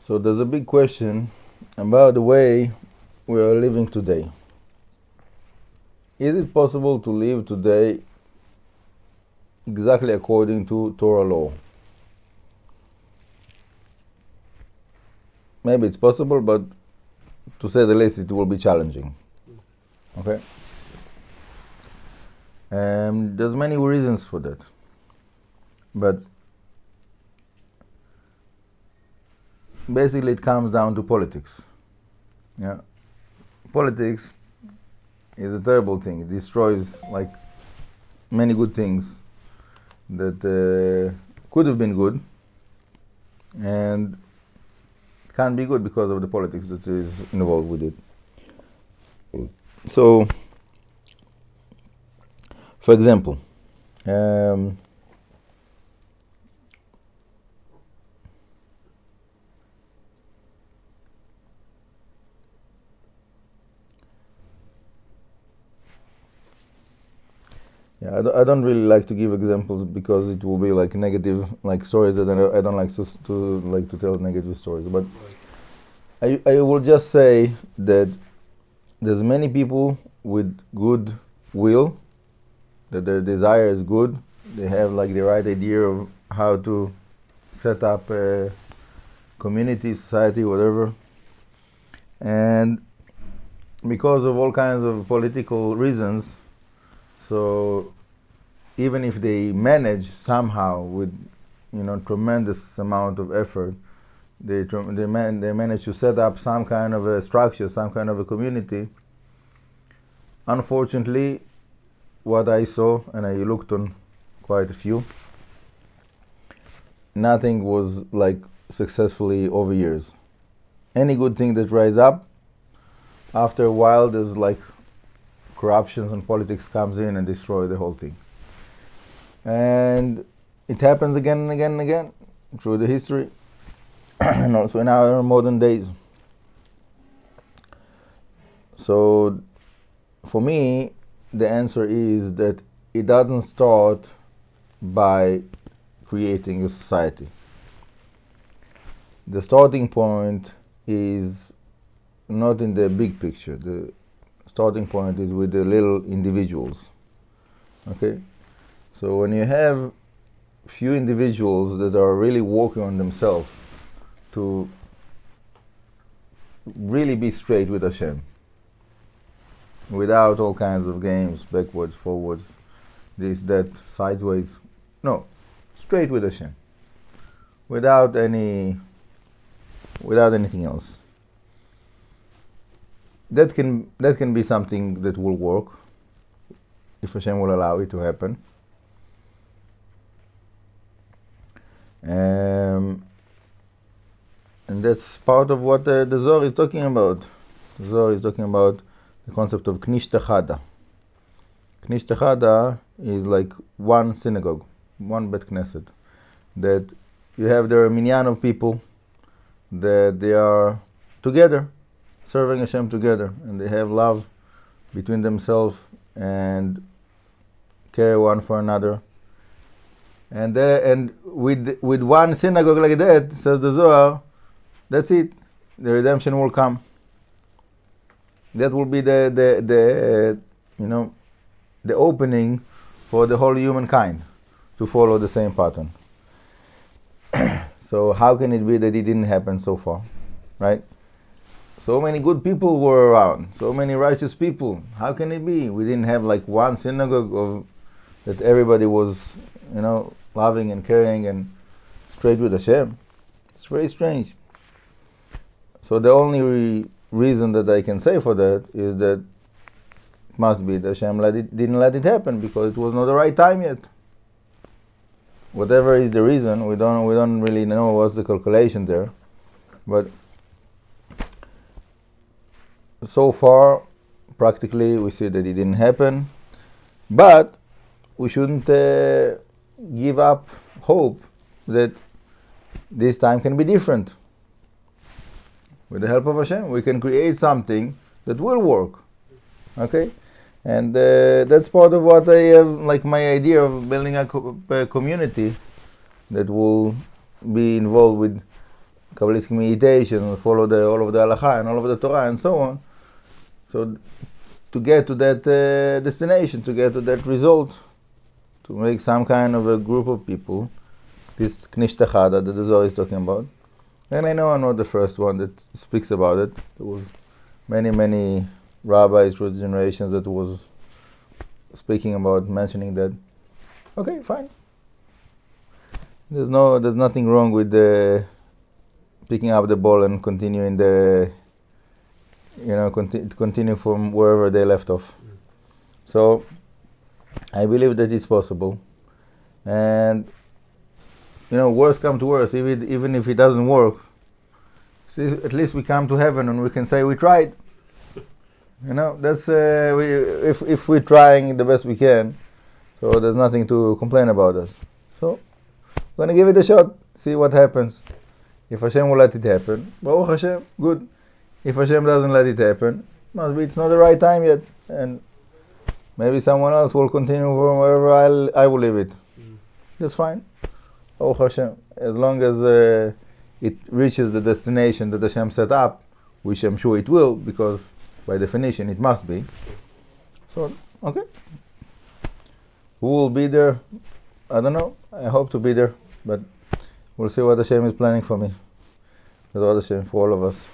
So there's a big question about the way we are living today. Is it possible to live today exactly according to Torah law? Maybe it's possible, but to say the least, it will be challenging. Okay? There's many reasons for that. But basically it comes down to politics. Yeah. Politics is a terrible thing. It destroys like many good things that could have been good, and it can't be good because of the politics that is involved with it. So, for example, I don't really like to give examples because it will be like negative, like stories that I don't like to tell negative stories. But I will just say that there's many people with good will, that their desire is good. They have like the right idea of how to set up a community, society, whatever. And because of all kinds of political reasons, so even if they manage somehow with, tremendous amount of effort, they manage to set up some kind of a structure, some kind of a community. Unfortunately, what I saw, and I looked on quite a few, nothing was like successfully over years. Any good thing that rise up, after a while there's like corruptions and politics comes in and destroy the whole thing. And it happens again and again and again through the history and also in our modern days. So for me, the answer is that it doesn't start by creating a society. The starting point is not in the big picture. The starting point is with the little individuals. Okay? So when you have few individuals that are really working on themselves to really be straight with Hashem, without all kinds of games, backwards, forwards, this, that, sideways. No, straight with Hashem, without anything else. That can be something that will work if Hashem will allow it to happen. And that's part of what the Zohar is talking about. The Zohar is talking about the concept of Knishta Chada. Knishta Chada is like one synagogue, one Bet Knesset, that you have there a minyan of people that they are together, serving Hashem together, and they have love between themselves and care one for another. And with one synagogue like that, says the Zohar, that's it. The redemption will come. That will be the opening for the whole humankind to follow the same pattern. So how can it be that it didn't happen so far, right? So many good people were around, so many righteous people. How can it be? We didn't have like one synagogue that everybody was, loving and caring and straight with Hashem. It's very strange. So the only reason that I can say for that is that it must be that Hashem didn't let it happen because it was not the right time yet. Whatever is the reason, we don't really know what's the calculation there, but so far, practically, we see that it didn't happen, but we shouldn't give up hope that this time can be different. With the help of Hashem, we can create something that will work. Okay? And that's part of what I have, like my idea of building a community that will be involved with Kabbalistic meditation, follow all of the halakha and all of the Torah and so on. So to get to that destination, to get to that result, to make some kind of a group of people, this Knishta Chada that the Zohar is talking about. And I know I'm not the first one that speaks about it. There was many rabbis through the generations that was speaking about, mentioning that. Okay, fine. There's nothing wrong with picking up the ball and continuing continue from wherever they left off. So I believe that it's possible. And worst come to worst, even if it doesn't work, at least we come to heaven and we can say we tried. That's if we're trying the best we can, so there's nothing to complain about us. So we're gonna give it a shot, see what happens. If Hashem will let it happen, Baruch Hashem, good. If Hashem doesn't let it happen, must be it's not the right time yet, and maybe someone else will continue from wherever I will leave it. That's fine. Baruch Hashem, as long as it reaches the destination that Hashem set up, which I'm sure it will, because by definition it must be. So, okay. Who will be there? I don't know. I hope to be there, but we'll see what Hashem is planning for me. With all Hashem, for all of us.